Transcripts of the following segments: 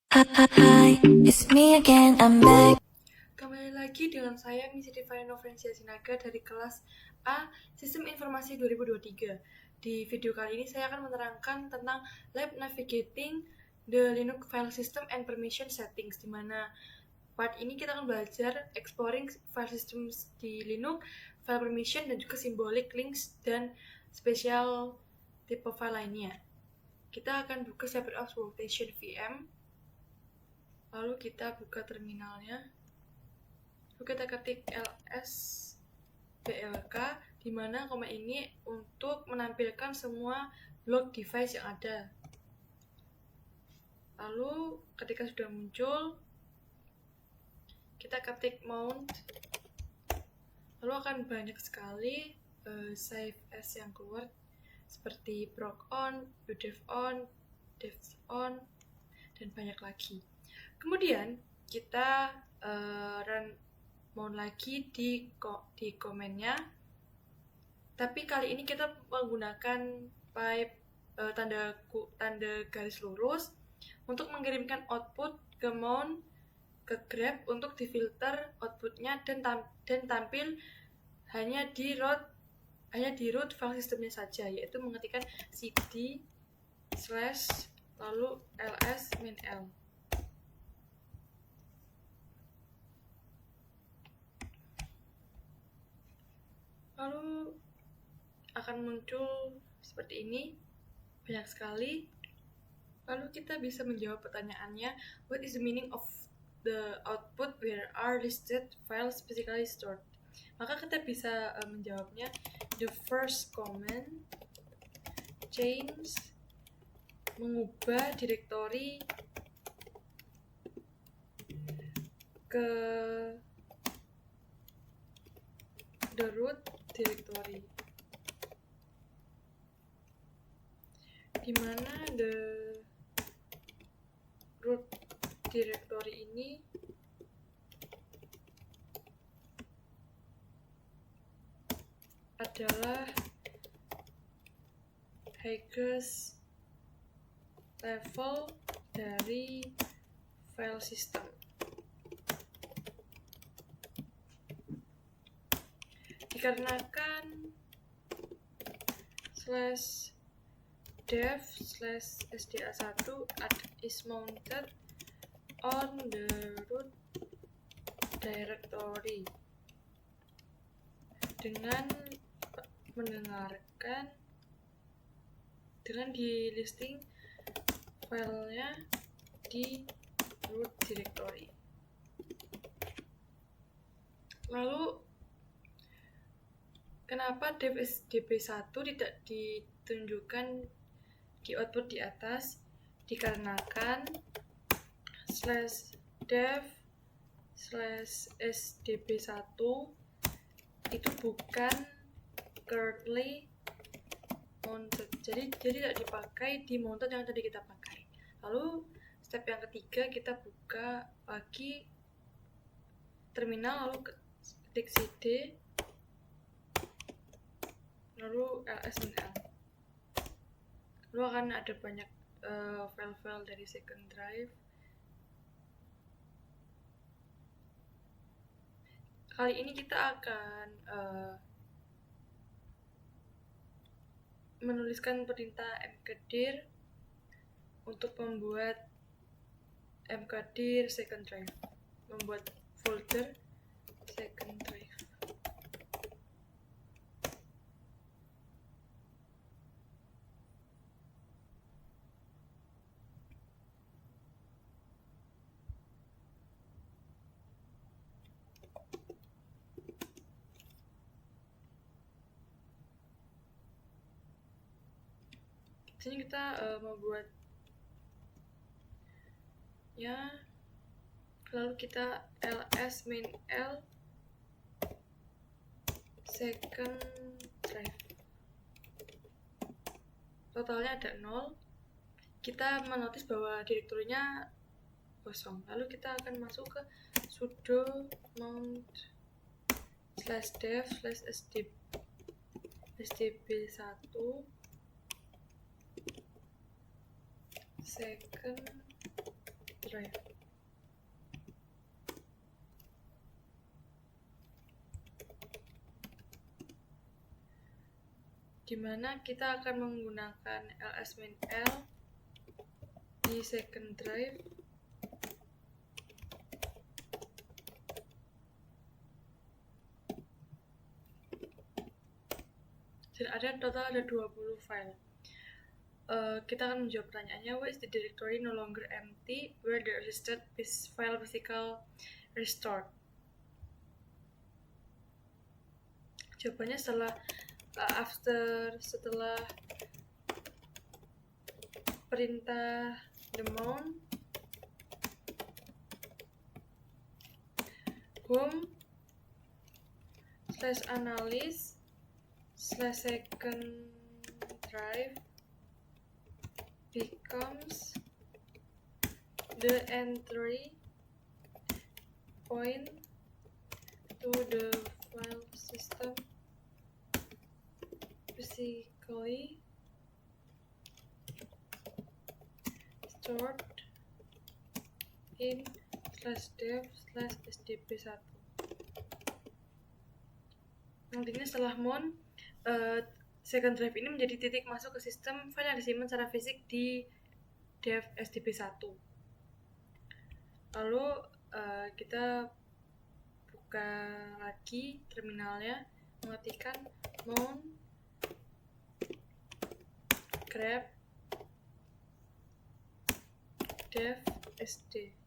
Hi, it's me again, I'm back. Kembali lagi dengan saya Miss Divine Novrencia Sinaga dari kelas A Sistem Informasi 2023. Di video kali ini saya akan menerangkan tentang Lab Navigating the Linux File System and Permission Settings, di mana part ini kita akan belajar exploring file systems di Linux, file permission dan juga symbolic links dan spesial tipe file lainnya. Kita akan buka Cyber Ops Workstation VM. Lalu kita buka terminalnya. Lalu kita ketik ls blk, di mana komen ini untuk menampilkan semua blok device yang ada. Lalu ketika sudah muncul, kita ketik mount. Lalu akan banyak sekali save as yang keluar, seperti proc on, udev on, dev on, dan banyak lagi. Kemudian kita run mount lagi di komennya, tapi kali ini kita menggunakan pipe tanda garis lurus untuk mengirimkan output ke mount ke grep untuk difilter outputnya dan tampil hanya di root file sistemnya saja, yaitu mengetikkan cd / lalu ls -l. Lalu akan muncul seperti ini, banyak sekali. Lalu kita bisa menjawab pertanyaannya, what is the meaning of the output where are listed files physically stored? Maka kita bisa menjawabnya, the first comment change, mengubah direktori ke the root directory, di mana the root directory ini adalah highest level dari file system. Dikarenakan /dev/sda1 is mounted on the root directory, dengan di listing filenya di root directory. Lalu kenapa db1 tidak ditunjukkan di output di atas? Dikarenakan /dev/sdb1 itu bukan currently mounted, jadi tidak dipakai di mounted yang tadi kita pakai. Lalu step yang ketiga, kita buka lagi terminal, lalu ketik cd lalu ls -l. Lalu akan ada banyak file-file dari second drive. Kali ini kita akan menuliskan perintah mkdir untuk membuat mkdir second drive, membuat folder second drive. Di sini kita membuat ya, lalu kita ls -l second drive, totalnya ada 0. Kita menotis bahwa direktorinya kosong. Lalu kita akan masuk ke sudo mount /dev/sdb1 second drive. Dimana kita akan menggunakan ls-min-l di second drive dan total ada 20 file. Kita akan menjawab pertanyaannya, why is the directory no longer empty where the registered file physical restored? Jawabannya setelah perintah the mount home /analyst/second drive becomes the entry point to the file system physically stored in /dev/sdp1. Nantinya setelah mount, second drive ini menjadi titik masuk ke sistem file yang disimpan secara fisik di dev sdp1. Lalu kita buka lagi terminalnya, mengetikkan mount grep dev sd.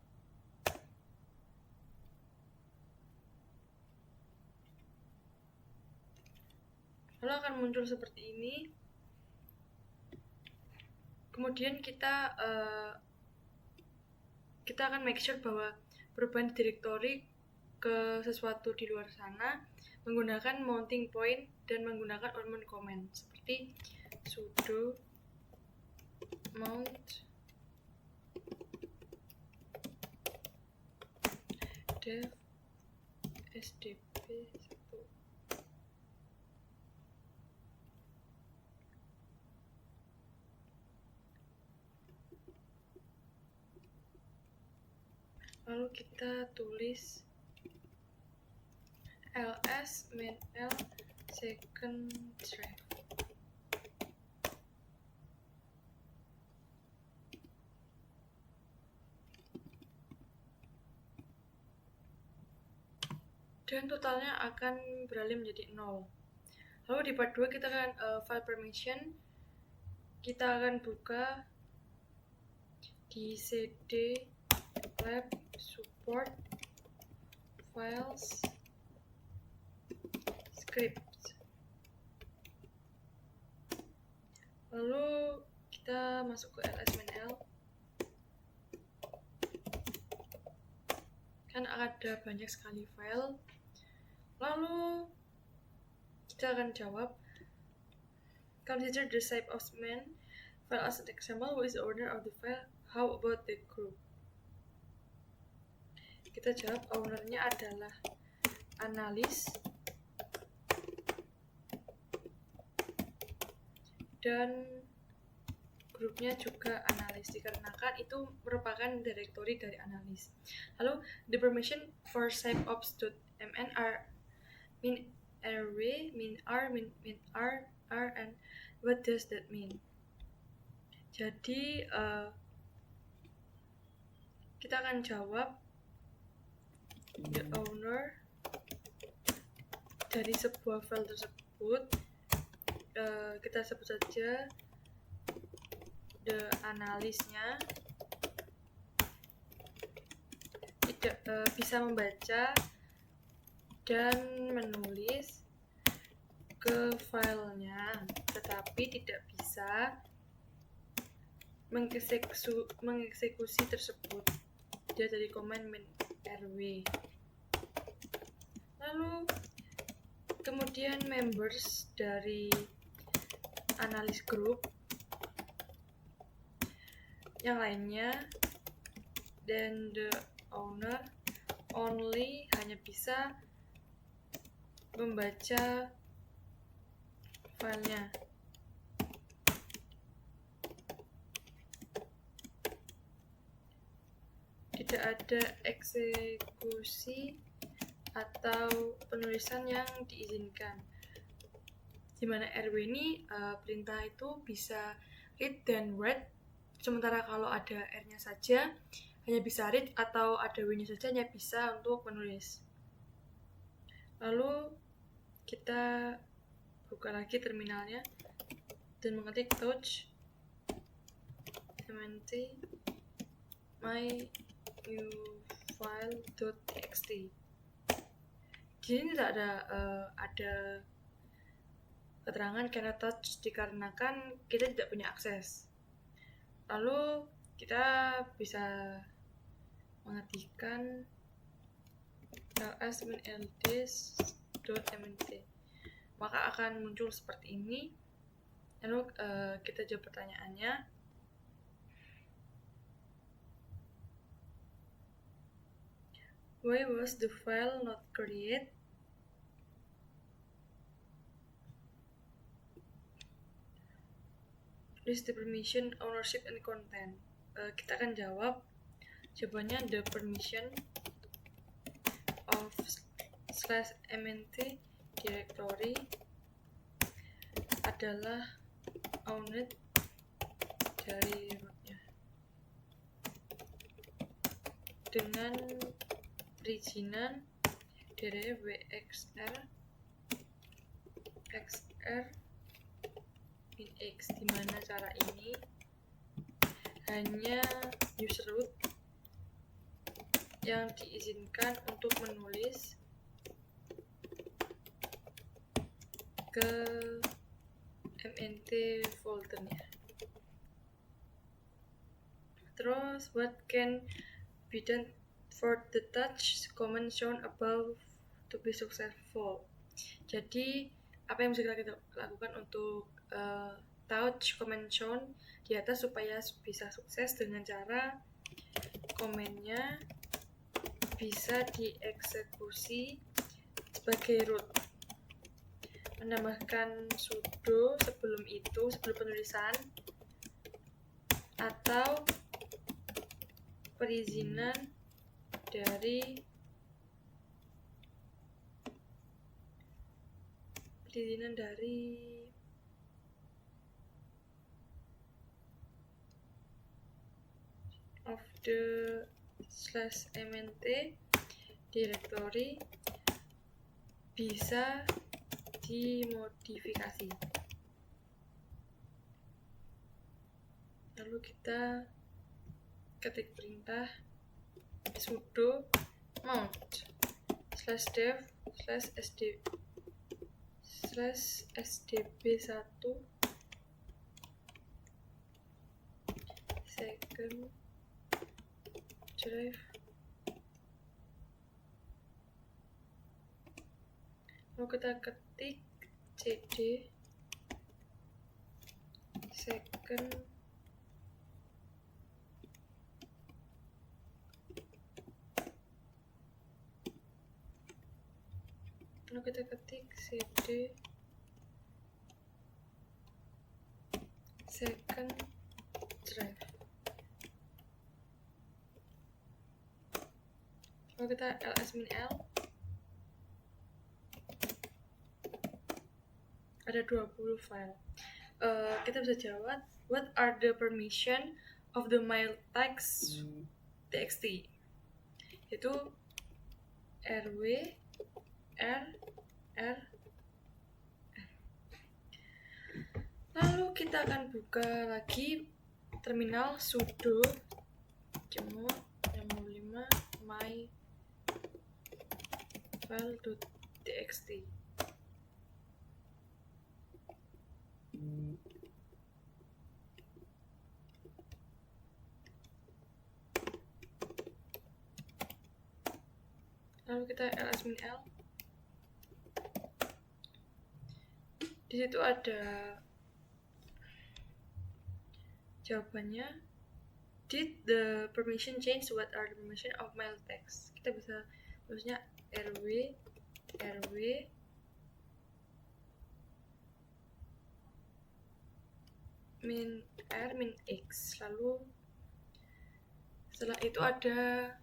Lalu akan muncul seperti ini. Kemudian kita akan make sure bahwa perubahan directory ke sesuatu di luar sana menggunakan mounting point dan menggunakan ornament command seperti sudo mount dev sdp1. Lalu kita tulis ls-min-l second drive. Dan totalnya akan beralih menjadi 0. Lalu di part 2 kita akan file permission. Kita akan buka di cd lab support files script. Lalu kita masuk ke ls-min-l. Kan ada banyak sekali file. Lalu kita akan jawab, consider the type of main file as an example. Who is the owner of the file? How about the group? Kita jawab ownernya adalah analis dan grupnya juga analis, dikarenakan itu merupakan directory dari analis. Lalu the permission for sysops.mn are min array, min r, and what does that mean? Jadi kita akan jawab the owner dari sebuah file tersebut, kita sebut saja the analisnya tidak bisa membaca dan menulis ke filenya, tetapi tidak bisa mengeksekusi tersebut. Dia dari command min rw. Lalu kemudian members dari analis group yang lainnya dan the owner only hanya bisa membaca filenya. tidak ada eksekusi atau penulisan yang diizinkan. Di mana RW ini perintah itu bisa read dan write, sementara kalau ada R-nya saja hanya bisa read, atau ada W-nya saja hanya bisa untuk menulis. Lalu kita buka lagi terminalnya dan mengetik touch mnt my new file.txt. Di sini tidak ada keterangan karena touch dikarenakan kita tidak punya akses. Lalu kita bisa mengetikkan ls-ld.mnt, maka akan muncul seperti ini. Lalu kita jawab pertanyaannya. Why was the file not created? List the permission, ownership, and content. Kita akan jawab. Jawabannya the permission of /mnt directory adalah owned dari rootnya dengan perizinan dari wxr xr min x, dimana cara ini hanya user root yang diizinkan untuk menulis ke mnt foldernya. Terus, what can be done for the touch command shown above to be successful? Jadi, apa yang bisa kita lakukan untuk touch command shown di atas supaya bisa sukses dengan cara komennya bisa dieksekusi sebagai root. Menambahkan sudo sebelum penulisan, atau perizinan dari of the /mnt directory bisa dimodifikasi. Lalu kita ketik perintah sudo mount /dev/sdb1 second drive. Lalu kita ketik cd second lalu kita ketik cd second drive. Lalu kita ls-l, ada 20 file. Kita bisa jawab, what are the permission of the mailtext.txt? Itu rw r. Lalu kita akan buka lagi terminal sudo cmod 65 my file.txt. Lalu kita ls-l. Di situ ada jawabannya. Did the permission change? What are the permission of mailtext? Kita bisa tulisnya rw min r min x, lalu Setelah itu ada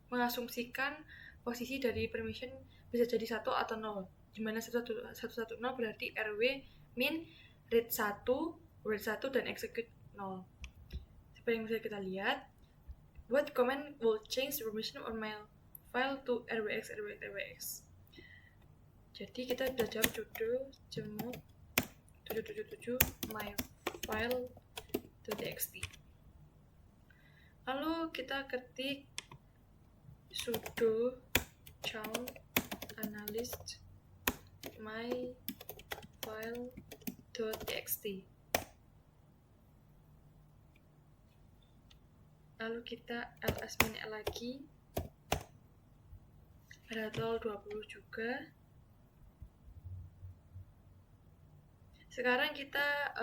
mengasumsikan posisi dari permission bisa jadi 1 atau 0, dimana 110 berarti RW min read 1, write 1, dan execute 0. Seperti yang bisa kita lihat, what command will change the permission on my file to rwx. Jadi kita sudah jawab sudo cmod 777 my file.txt. Lalu kita ketik sudo chaunt analyst my file.txt. Lalu kita ls-min lagi, ada total 20 juga. Sekarang kita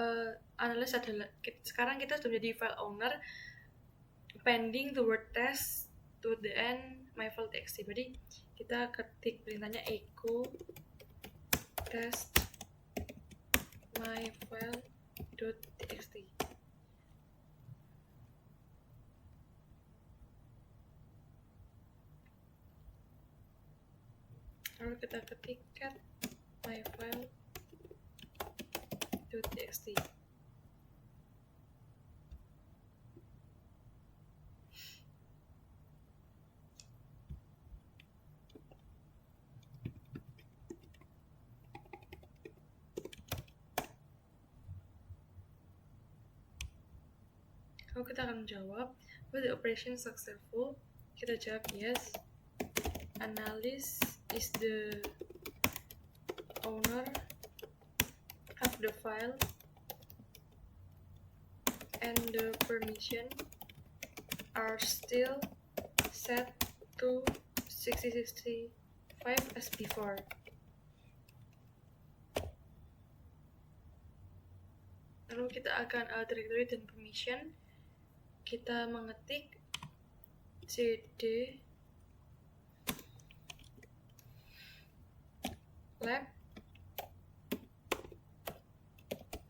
analis adalah, sekarang kita sudah menjadi file owner pending the word test to the end my file.txt. Jadi kita ketik perintahnya echo test my file.txt. Lalu kita ketik cat my file.txt. Kalau kita akan menjawab, was the operation successful? Kita jawab yes. Analyst is the owner of the file and the permission are still set to 6065 as before. Lalu kita akan directory dan permission. Kita mengetik cd lab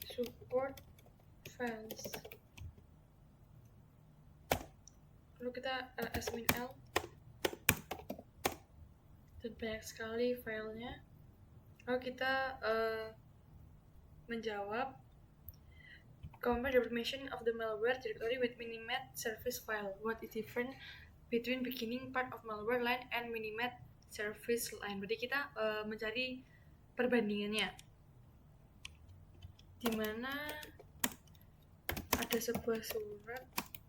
support files. Lalu kita ls-min l, dan banyak sekali filenya. Lalu kita menjawab compare the information of the malware directory with minimat service file. What is different between beginning part of malware line and minimat service line? Berarti kita mencari perbandingannya, dimana ada sebuah surat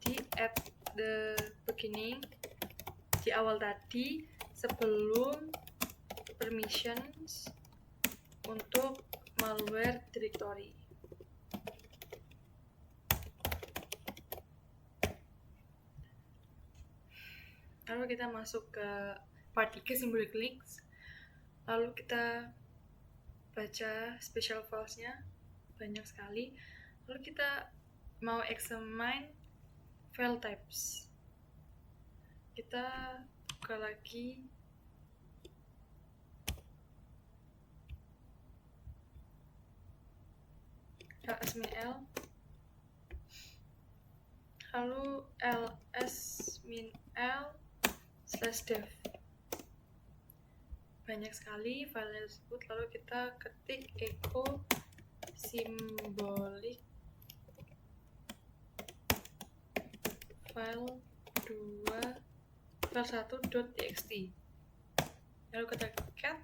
di at the beginning, di awal tadi, sebelum permissions untuk malware directory. Lalu kita masuk ke part 3 symbolic links. Lalu kita baca special files-nya, banyak sekali. Lalu kita mau examine file types. Kita buka lagi ls-min l, lalu ls-min l/dev. Banyak sekali file tersebut. Lalu kita ketik echo symbolic file1.txt. Lalu kita cat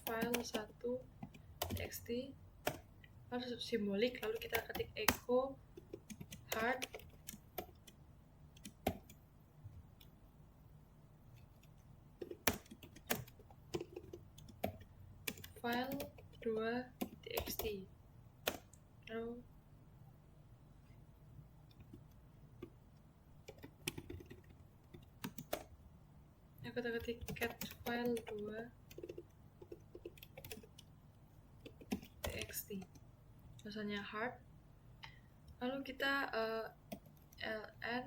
file1.txt, lalu simbolik. Lalu kita ketik echo hard file2.txt. Lalu kita ketik cat file2.txt, tulisannya hard. Lalu kita ln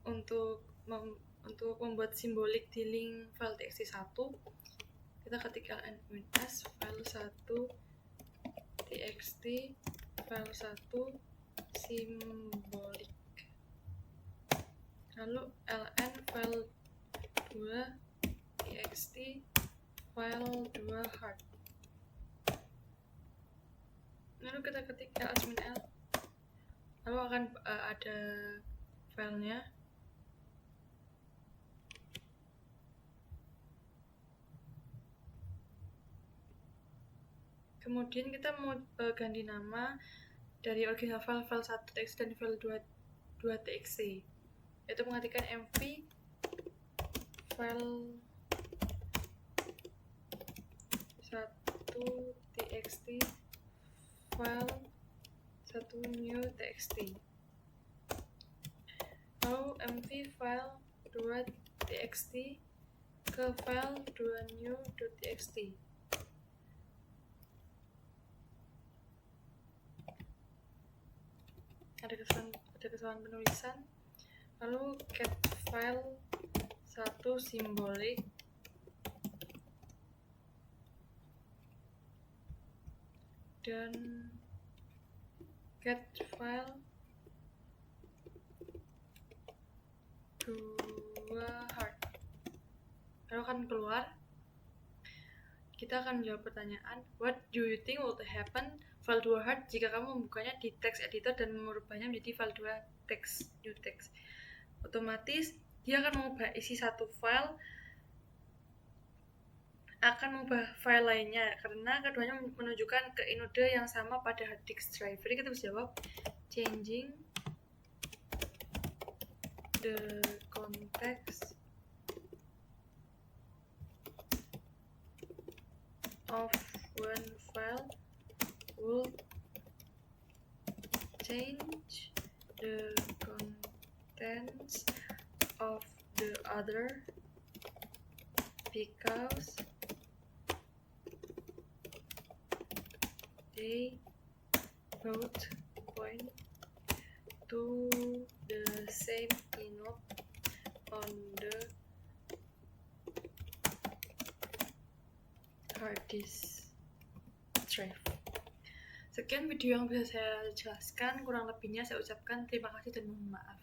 untuk membuat simbolik di link file txt1. Kita ketik ln-s file1.txt file1 symbolic. Lalu ln file 2 txt file 2 hard. Lalu kita ketik -l, lalu akan ada filenya. Kemudian kita mau ganti nama dari original file 1.txt dan file 2.txt, yaitu mengetikkan mv file 1.txt file 1 new txt, lalu mv file 2.txt ke file 2 new.txt. Ada kesalahan penulisan. Lalu get file 1 symbolic dan get file 2 hard. Lalu akan keluar. Kita akan menjawab pertanyaan, what do you think would happen file 2 hard jika kamu membukanya di text editor dan merubahnya menjadi file 2 text, new text. Otomatis dia akan mengubah isi satu file, akan mengubah file lainnya karena keduanya menunjukkan ke inode yang sama pada hard disk drive. Jadi kita bisa jawab changing the context of one file will change the contents of the other because they both point to the same inode on the hard disk drive. Sekian video yang bisa saya jelaskan, kurang lebihnya saya ucapkan terima kasih dan mohon maaf.